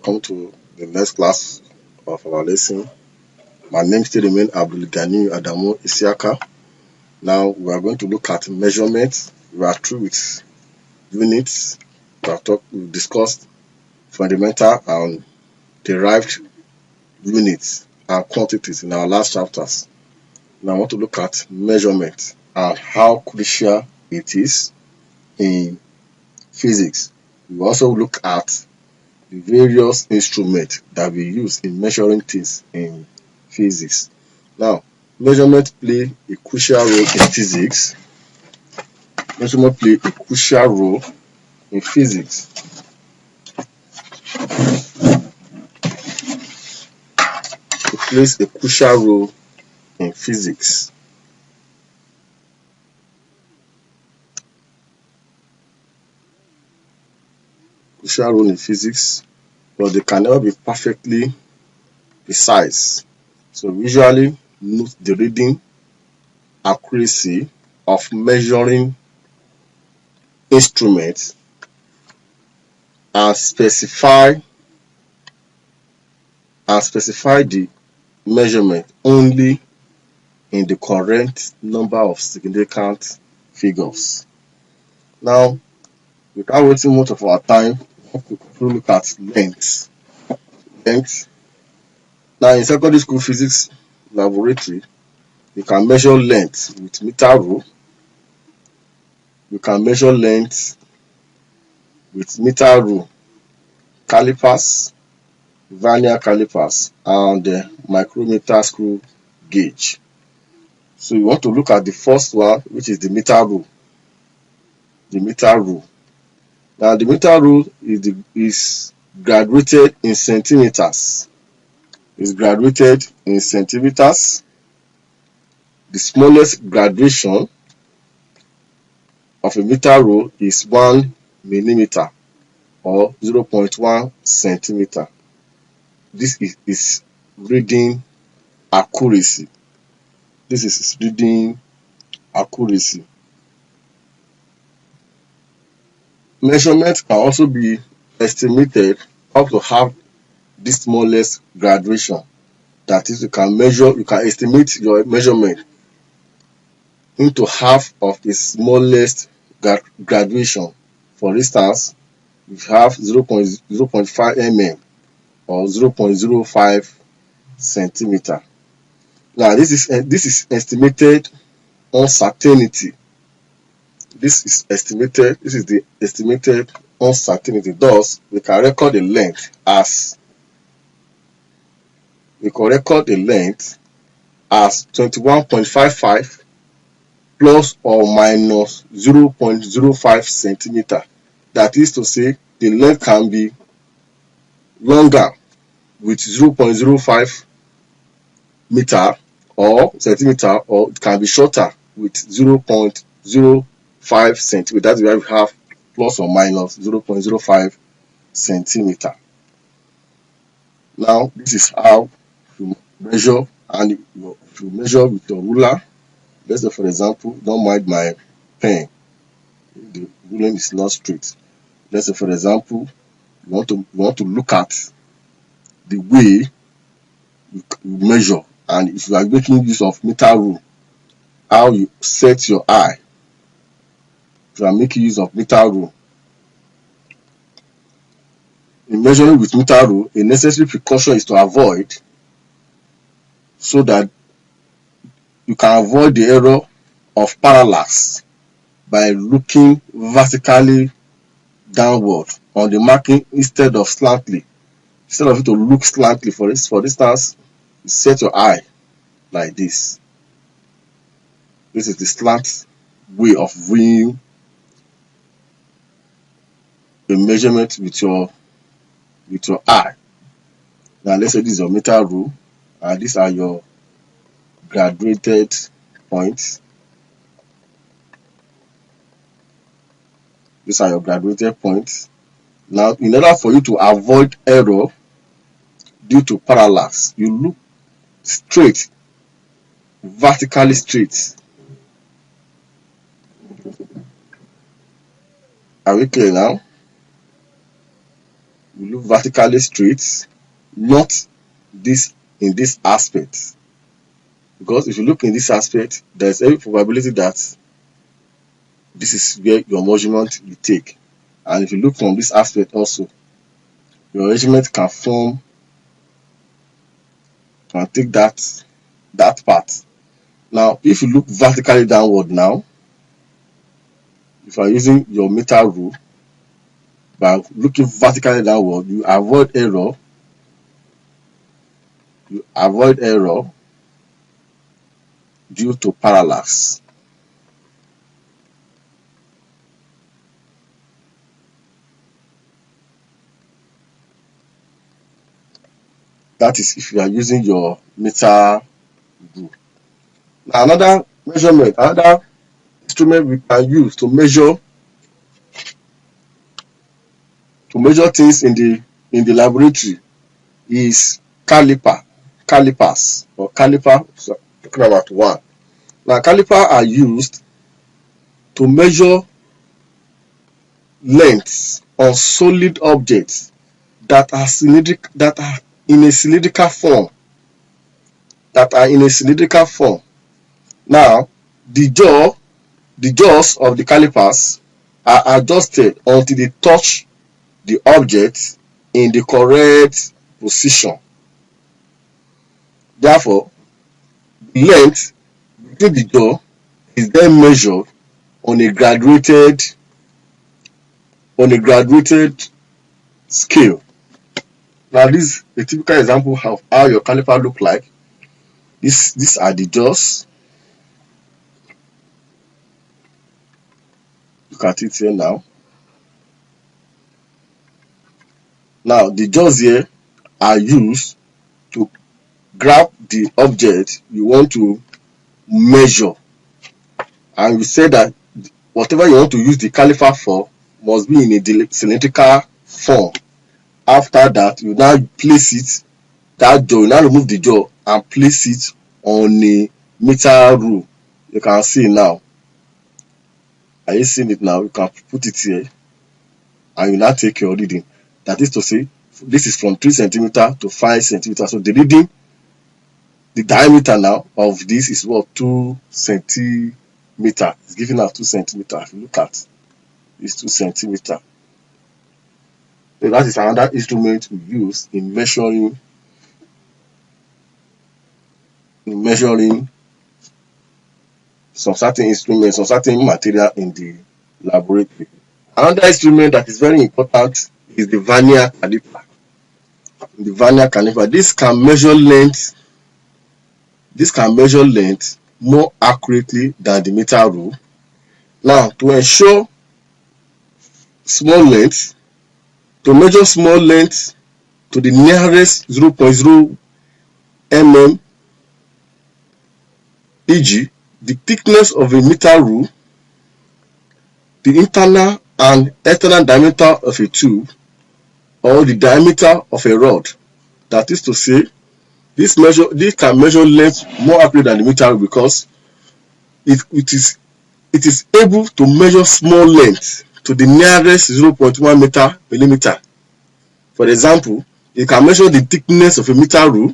welcome to the next class of our lesson. My name still remains Abdul Ghani Adamu Isiaka. Now we are going to look at measurement. We are through with units. We've discussed fundamental and derived units and quantities in our last chapters. Now I want to look at measurement and how crucial it is in physics. We also look at the various instruments that we use in measuring things in physics. Now, measurement play a crucial role in physics. Measurement play a crucial role in physics. It plays a crucial role in physics. Crucial role in physics, but they can never be perfectly precise. So we usually note the reading accuracy of measuring instruments and specify the measurement only in the correct number of significant figures. Now, without wasting much of our time, we will look at length. Now, in secondary school physics laboratory, you can measure length with meter rule. You can measure length with meter rule, calipers, vernier calipers, and micrometer screw gauge. So you want to look at the first one, which is the meter rule. The meter rule. Now the meter rule is graduated in centimeters. It's graduated in centimeters. The smallest graduation of a meter rule is 1 millimeter or 0.1 centimeter. This is reading accuracy. This is reading accuracy. Measurement can also be estimated up to half the smallest graduation. That is, you can estimate your measurement into half of the smallest graduation. For instance, if you have 0.5 mm or 0.05 centimeter. Now this is estimated uncertainty. This is the estimated uncertainty. Thus, we can record the length as 21.55 plus or minus 0.05 centimeter. That is to say, the length can be longer with 0.05 meter or centimeter, or it can be shorter with 0.05 centimeter. That's why we have plus or minus 0.05 centimeter. Now, this is how you measure, and you measure with your ruler. Let's say, for example, don't mind my pen. The ruling is not straight. Let's say, for example, you want to look at the way you measure, and if you are making use of meter rule, how you set your eye. If you are making use of meter rule, in measuring with meter rule, a necessary precaution is to avoid, so that you can avoid the error of parallax by looking vertically downward on the marking instead of slantly. Instead of it to look slantly, for instance, you set your eye like this. This is the slant way of viewing a measurement with your eye. Now let's say this is your meter rule, and these are your graduated points. These are your graduated points. Now, in order for you to avoid error due to parallax, you look straight, vertically straight. Are we clear now? will look vertically straight, not this in this aspect. Because if you look in this aspect, there's every probability that this is where your measurement will take. And if you look from this aspect also, your measurement can take that part. Now, if you look vertically downward now, if you are using your meter rule, by looking vertically downward, you avoid error. Due to parallax. That is if you are using your meter rule. Now, another instrument we can use to measure things in the laboratory is calipers or caliper. So, talking about one. Now, calipers are used to measure lengths on solid objects that are in a cylindrical form. Now, the jaws of the calipers are adjusted until they touch the object in the correct position. Therefore, the length between the jaw is then measured on a graduated scale. Now, this is a typical example of how your caliper look like. These are the jaws. Look at it here now. Now, the jaws here are used to grab the object you want to measure. And we say that whatever you want to use the caliper for must be in a cylindrical form. After that, you now place it, you now remove the jaw and place it on a meter rule. You can see now. Are you seeing it now? You can put it here and you now take your reading. That is to say, this is from 3 centimeter to 5 centimeters. So the reading, the diameter now of this is what? 2 centimeter. It's giving us 2 centimeter. If you look at it's 2 centimeter. So that is another instrument we use in measuring some certain instruments, some certain material in the laboratory. Another instrument that is very important is the vernier caliper. The vernier caliper. This can measure length more accurately than the meter rule. Now, to ensure to measure small length to the nearest 0.0 mm, e.g., the thickness of a meter rule, the internal and external diameter of a tube, or the diameter of a rod. That is to say, this can measure length more accurately than the meter rule because it is able to measure small length to the nearest 0.1 millimeter. For example, you can measure the thickness of a meter rule,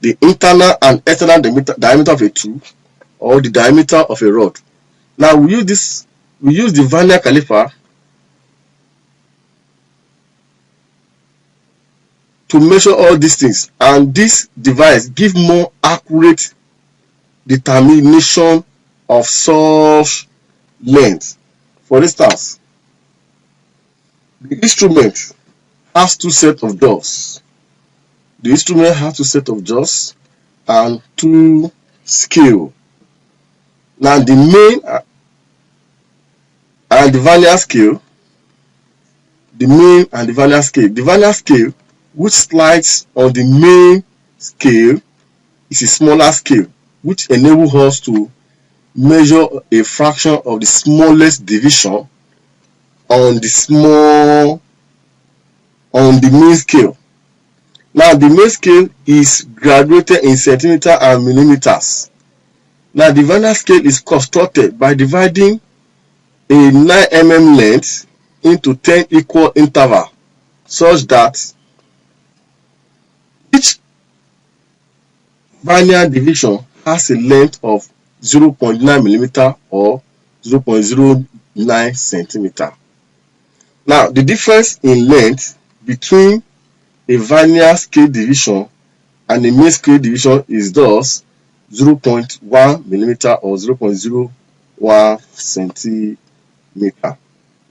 the internal and external diameter of a tube, or the diameter of a rod. Now we use the vernier caliper to measure all these things, and this device gives more accurate determination of such length. For instance, the instrument has 2 sets of jaws. The instrument has 2 sets of jaws and 2 scales. Now the main and the vernier scale. The vernier scale, which slides on the main scale, is a smaller scale, which enables us to measure a fraction of the smallest division on the main scale. Now the main scale is graduated in centimeters and millimeters. Now the vernier scale is constructed by dividing a 9 mm length into 10 equal intervals. such that each vernier division has a length of 0.9 millimeter or 0.09 centimeter. Now, the difference in length between a vernier scale division and a main scale division is thus 0.1 millimeter or 0.01 centimeter.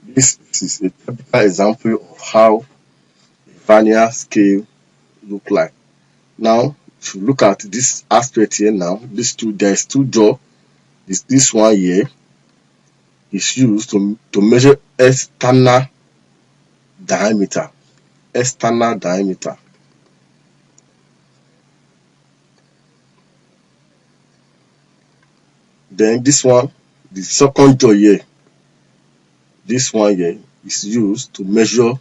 This is a typical example of how a vernier scale look like. Now, if you look at this aspect here now, there's two jaw. This one here is used to measure external diameter. External diameter. Then this one, the second jaw here, this one here is used to measure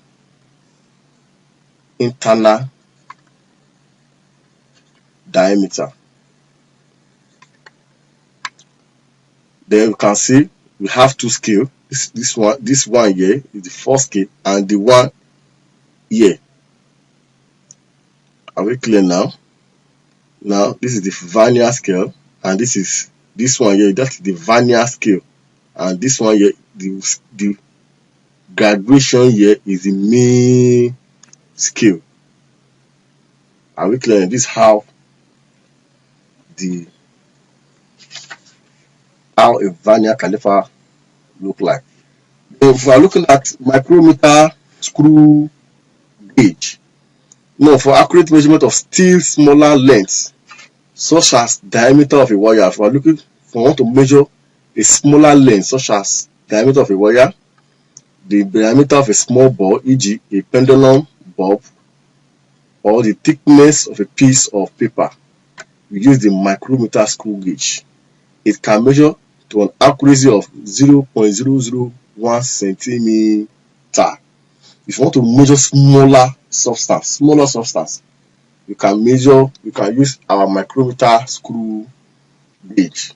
internal diameter. Then you can see we have two scales. This one here is the first scale, and the one here. Are we clear now? Now this is the vernier scale, and this one here, that's the vernier scale, and this one here, the graduation here is the main scale. Are we clear? This is how a vernier caliper look like. If we are looking at micrometer screw gauge, now for accurate measurement of still smaller lengths, such as diameter of a wire, if we are looking for want to measure a smaller length, such as diameter of a wire, the diameter of a small ball, e.g. a pendulum bulb, or the thickness of a piece of paper, we use the micrometer screw gauge. It can measure to an accuracy of 0.001 centimeter. If you want to measure smaller substance, you can use our micrometer screw gauge.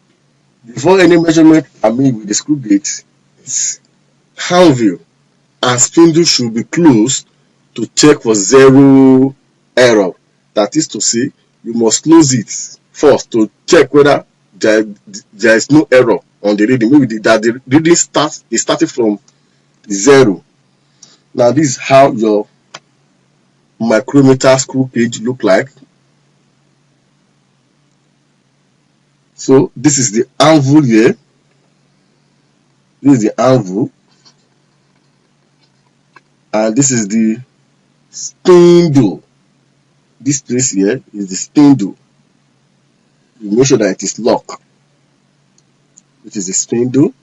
Before any measurement are made with the screw gauge, its anvil and spindle should be closed to check for zero error. That is to say, you must close it first to check whether there is no error on the reading. Maybe the reading started from 0. Now this is how your micrometer screw gauge look like. So this is the anvil here. This is the anvil, and this is the spindle. This place here is the spindle. You make sure that it is locked. It is the spindle.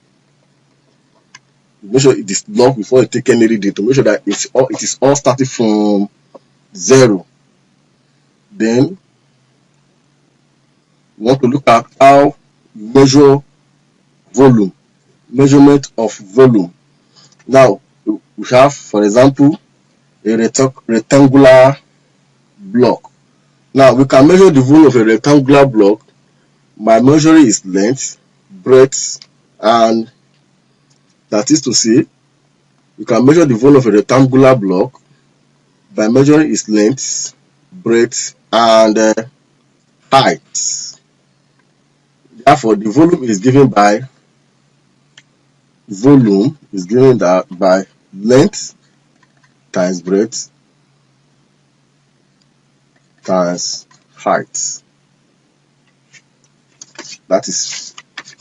You make sure it is locked before you take any reading to make sure that it is all starting from 0. Then you want to look at how you measure volume, measurement of volume. Now we have, for example, a rectangular block. Now we can measure the volume of a rectangular block by measuring its length, breadth, and that is to say, we can measure the volume of a rectangular block by measuring its length, breadth, and height. Therefore, the volume is given by length times breadth times height. That is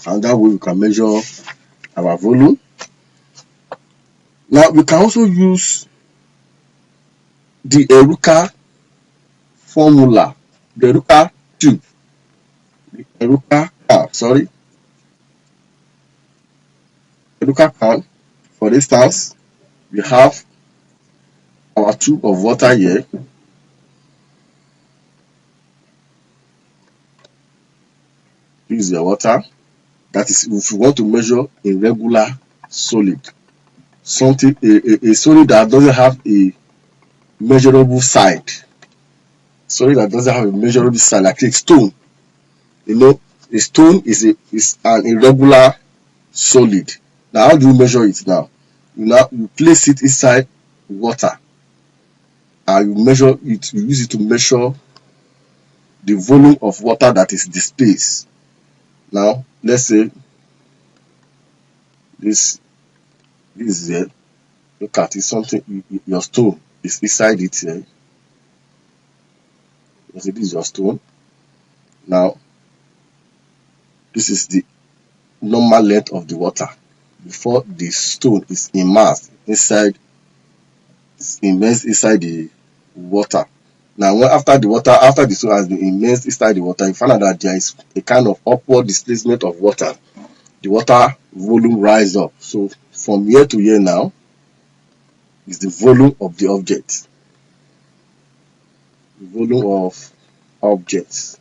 another way we can measure our volume. Now we can also use the Eruka formula, the Eruka tube, the Eruka can. For instance, we have our tube of water here. This is the water. That is, if you want to measure a regular solid, something a solid that doesn't have a measurable side, like a stone. You know, a stone is an irregular solid. Now, how do you measure it now? You place it inside water. and you measure it, you use it to measure the volume of water that is displaced. Now, let's say this is here. Look at it, something, your stone is inside it here. You see, this is your stone. Now, this is the normal length of the water before the stone is immersed inside the water. Now, after the stone has been immersed inside the water, you find out that there is a kind of upward displacement of water. The water volume rise up. So from here to here now is the volume of the object. The volume of objects.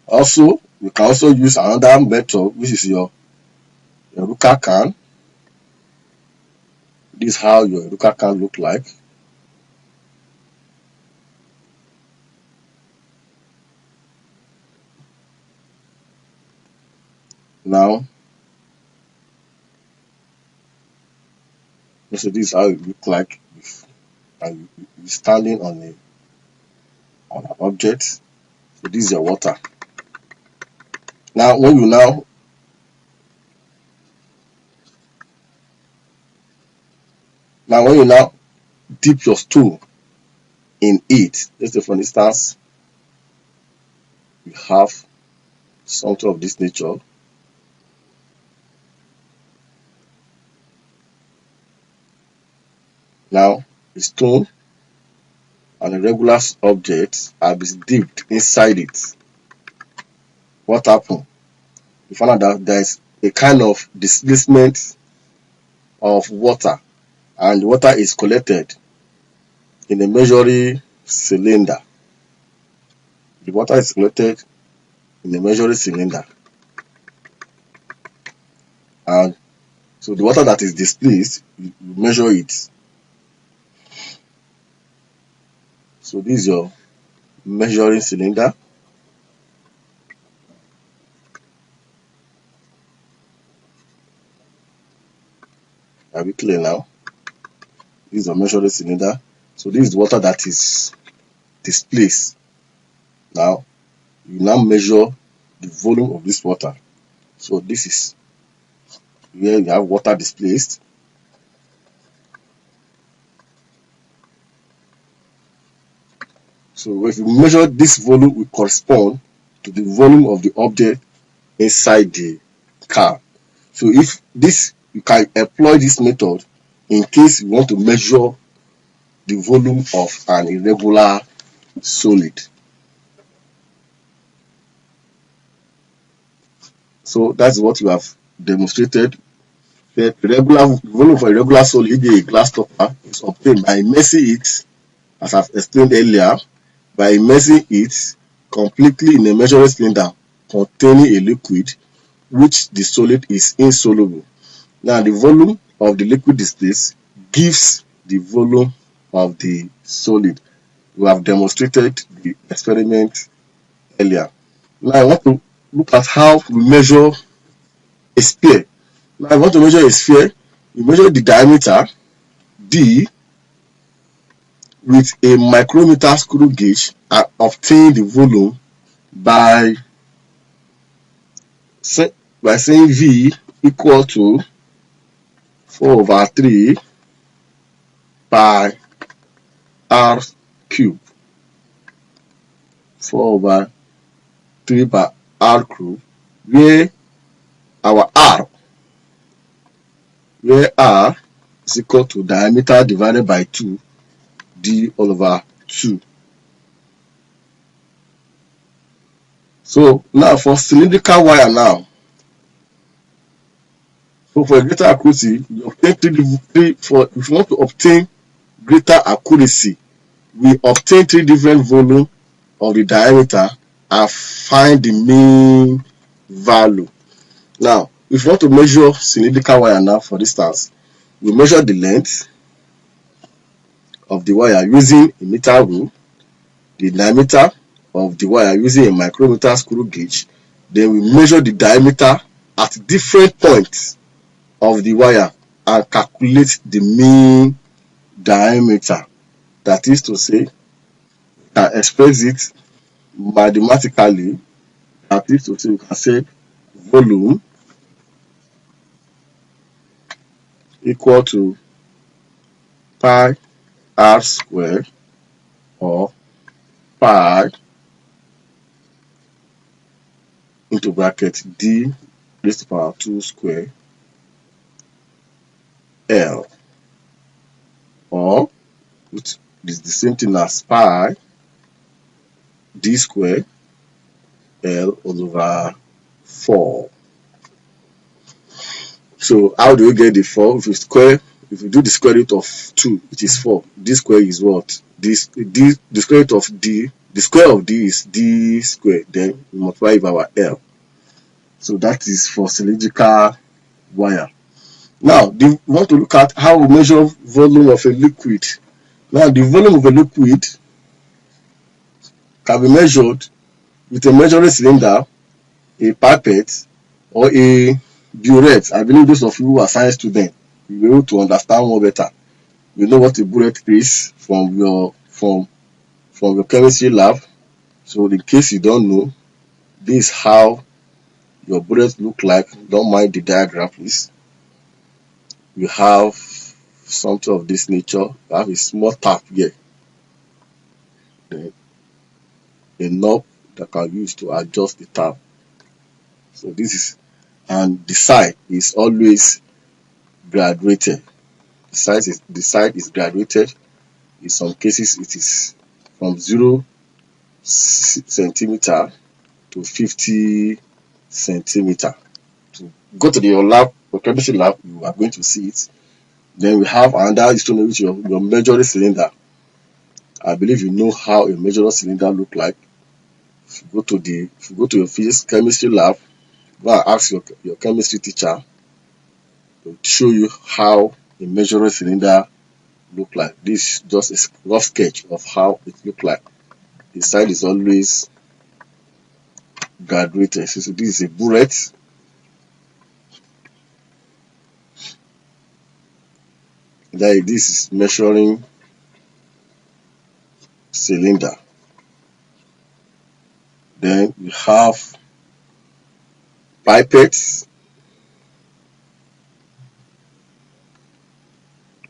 Also, you can also use another method, which is your Eruka can. This is how your Eruka can look like. Now, so this is how it look like if you're standing on an object. So this is your water. Now, when you now dip your stone in it, let's say for instance, you have something of this nature. Now, a stone and a regular object have been dipped inside it. What happened? You find out that there is a kind of displacement of water, and the water is collected in a measuring cylinder. The water is collected in a measuring cylinder, and so the water that is displaced, you measure it. So this is your measuring cylinder. Are we clear now? This is a measuring cylinder. So this is the water that is displaced. Now, you now measure the volume of this water. So this is where you have water displaced. So if you measure this volume, will correspond to the volume of the object inside the can. So if this, you can employ this method in case you want to measure the volume of an irregular solid. So that's what we have demonstrated. The volume for a regular solid, e.g. a glass topper, is obtained by immersing it, as I've explained earlier, by immersing it completely in a measuring cylinder containing a liquid which the solid is insoluble. Now, the volume of the liquid displaced gives the volume of the solid. We have demonstrated the experiment earlier. Now, I want to look at how we measure a sphere. Now, I want to measure a sphere. You measure the diameter D with a micrometer screw gauge and obtain the volume by saying V equal to 4/3 by R cube. 4/3 by R cube, where R is equal to diameter divided by 2 D all over 2. So now for cylindrical wire now. So for a greater accuracy, you obtain if you want to obtain greater accuracy, we obtain 3 different volumes of the diameter and find the mean value. Now, if you want to measure cylindrical wire now, for instance, we measure the length of the wire using a meter rule, the diameter of the wire using a micrometer screw gauge, then we measure the diameter at different points of the wire and calculate the mean diameter. That is to say, can express it mathematically. That is to say, we can say volume equal to pi r squared, or pi into bracket d raised to power 2 square L, or which is the same thing as pi d square L all over 4. So how do we get the 4? If you do the square root of 2, it is 4. D square is what? The square root of d, the square of d is d square, then we multiply by our L. So that is for cylindrical wire. Now, we want to look at how we measure volume of a liquid. Now, the volume of a liquid can be measured with a measuring cylinder, a pipette, or a burette. I believe those of you who are science students will be able to understand more better. You know what a burette is from your chemistry lab. So in case you don't know, this is how your burette look like. Don't mind the diagram, please. You have something of this nature. You have a small tap here, then a knob that can use to adjust the tap. So this is, and the side is always graduated. The side is graduated. In some cases, it is from 0 centimeter to 50 centimeter. To go to your lab, your chemistry lab, you are going to see it. Then we have another instrument, which is your measuring cylinder. I believe you know how a measuring cylinder look like. If you go to your physics chemistry lab, go and ask your chemistry teacher to show you how a measuring cylinder look like. This is just a rough sketch of how it look like. The side is always graduated. So this is a burette. Then this is measuring cylinder. Then you have pipettes.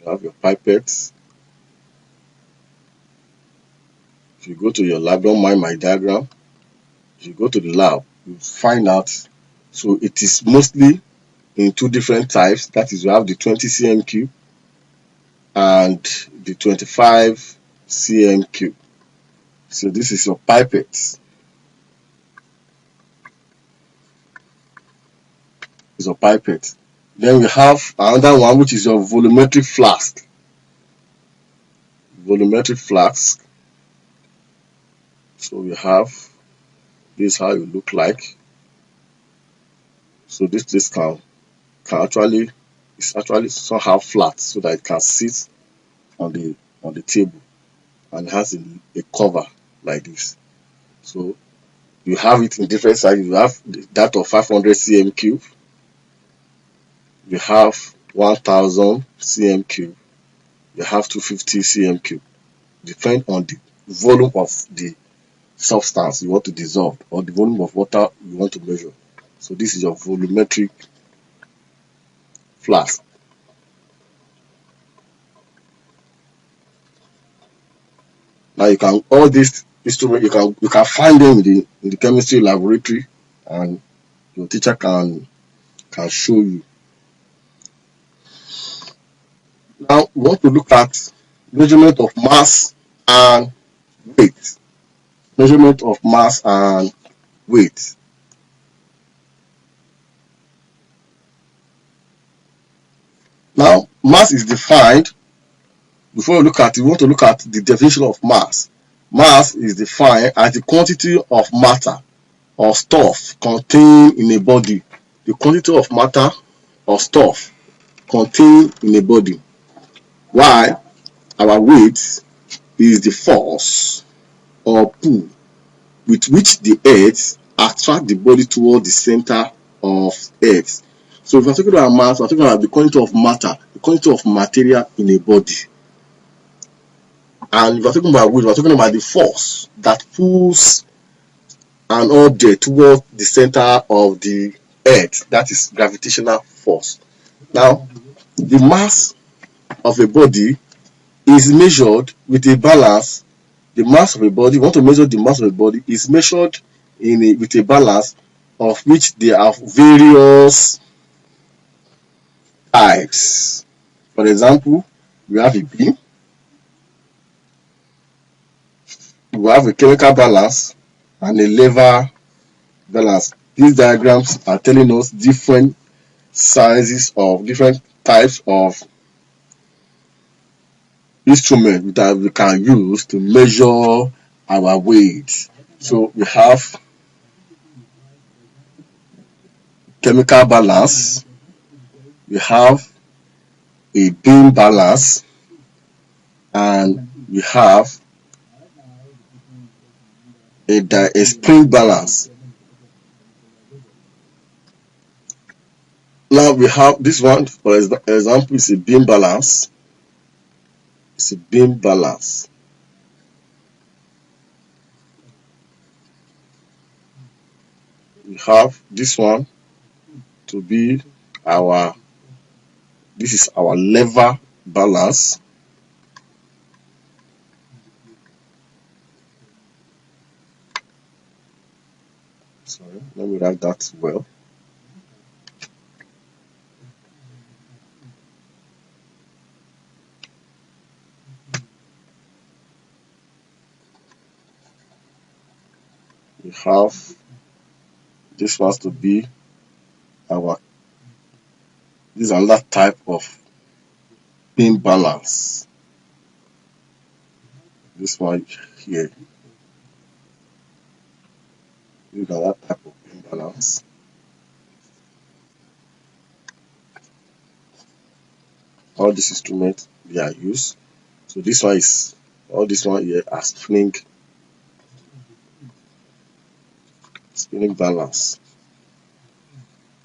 You have your pipettes. If you go to your lab, don't mind my diagram. If you go to the lab, you find out. So it is mostly in two different types. That is, you have the 20 cm cube and the 25 cm cube. So this is your pipette. Is your pipette. Then we have another one, which is your volumetric flask. Volumetric flask. So we have this is how it look like. So this can actually, it's actually somehow flat so that it can sit on the table, and has a cover like this. So you have it in different sizes. You have that of 500 cm cube. You have 1000 cm cube. You have 250 cm cube. Depend on the volume of the substance you want to dissolve, or the volume of water you want to measure. So this is your volumetric flask. Now you can, all these instruments you can find them in the chemistry laboratory, and your teacher can show you. Now we want to look at measurement of mass and weight. Measurement of mass and weight. Now mass is defined. Before we want to look at the definition of mass. Mass is defined as the quantity of matter or stuff contained in a body. The quantity of matter or stuff contained in a body. While our weight is the force or pull with which the earth attracts the body toward the center of earth. So if we're talking about mass, we're talking about the quantity of matter, the quantity of material in a body. And if we're talking about weight, we're talking about the force that pulls an object towards the center of the earth. That is gravitational force. Now, the mass of a body is measured with a balance. The mass of a body, want to measure the mass of a body, is measured with a balance of which there are various types. For example, we have a beam, we have a chemical balance, and a lever balance. These diagrams are telling us different sizes of different types of instruments that we can use to measure our weight. So we have chemical balance, we have a beam balance, and we have a spring balance. Now we have this one, for example, is a beam balance. It's a beam balance. We have this one to be this is our lever balance. Sorry, let me write that well. We have this one to be this is another type of beam balance. This one here. This is another type of beam balance. All these instruments they are used. So this one is this one here as spinning balance.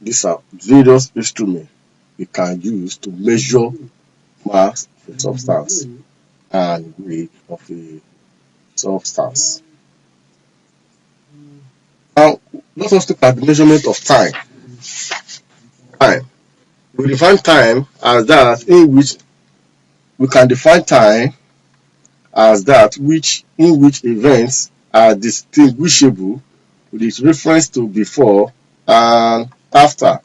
These are various instruments we can use to measure mass of a substance and weight of a substance. Now, let us look at the measurement of time. We define time as that in which we can define time as that in which events are distinguishable with reference to before and after.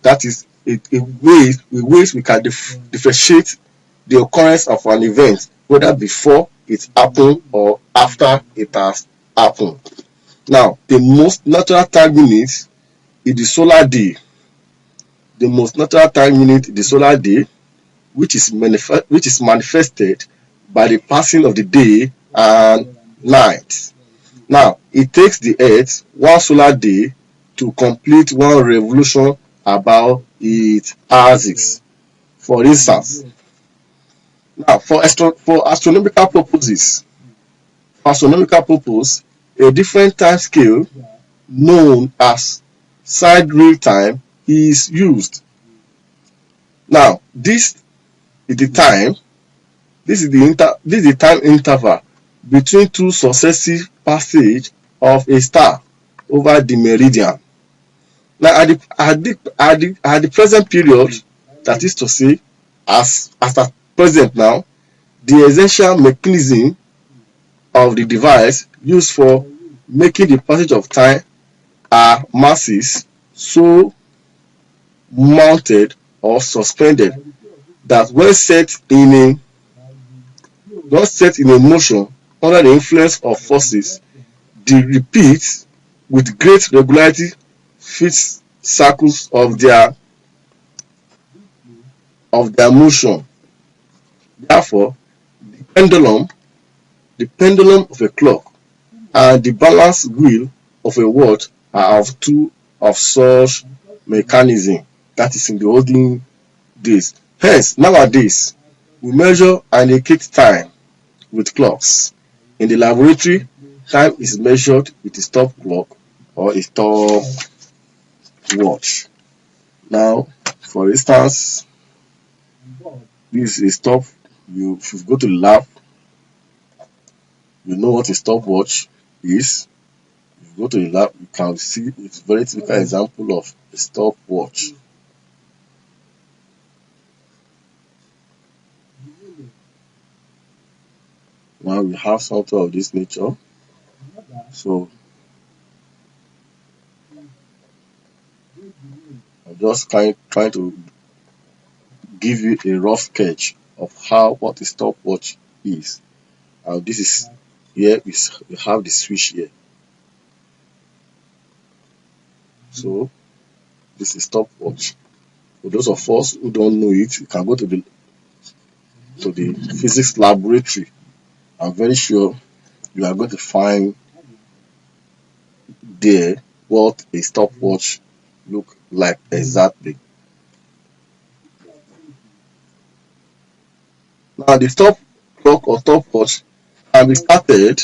That is a ways we can differentiate the occurrence of an event, whether before it happened or after it has happened. Now, the most natural time unit is the solar day. The most natural time unit is the solar day, which is manifested by the passing of the day and night. Now, it takes the Earth one solar day to complete one revolution about its axis. For instance, now for astronomical purposes, a different time scale known as sidereal time is used. Now, this is the time interval between two successive passage of a star over the meridian. Now, at the present period, that is to say, as at present now, the essential mechanism of the device used for making the passage of time are masses so mounted or suspended that when set in a motion under the influence of forces, they repeat with great regularity fixed circles of their motion. Therefore, the pendulum of a clock and the balance wheel of a watch are of two of such mechanism. That is in the olden days. Hence, nowadays, we measure and indicate time with clocks. In the laboratory, time is measured with a stop clock or a stop watch. Now, for instance, this is a stop. If you go to the lab, You know what a stopwatch is. If you go to the lab, you can see it's a very typical example of a stopwatch. Now we have something of this nature. So I'm just trying to give you a rough sketch of how what a stopwatch is. And this is here we have the switch here. So this is stopwatch. For those of us who don't know it, you can go to the physics laboratory. I'm very sure you are going to find there what a stopwatch look like exactly. Now the stop clock or stopwatch can be started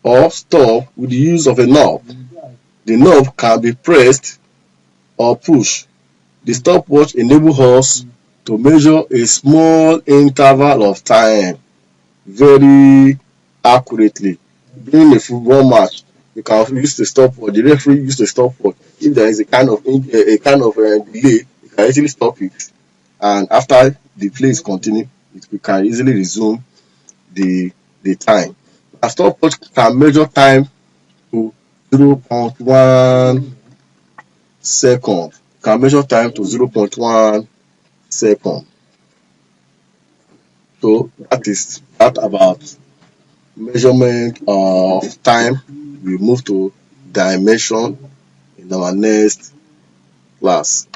or stopped with the use of a knob. The knob can be pressed or pushed. The stopwatch enables us to measure a small interval of time very accurately. During a football match, you can use the stopwatch. The referee use the stopwatch. If there is a kind of delay, you can easily stop it. And after the play is continued, we can easily resume the time. A stopwatch can measure time to 0.1 second. Can measure time to 0.1 second. So that is that about measurement of time. We move to dimension in our next class.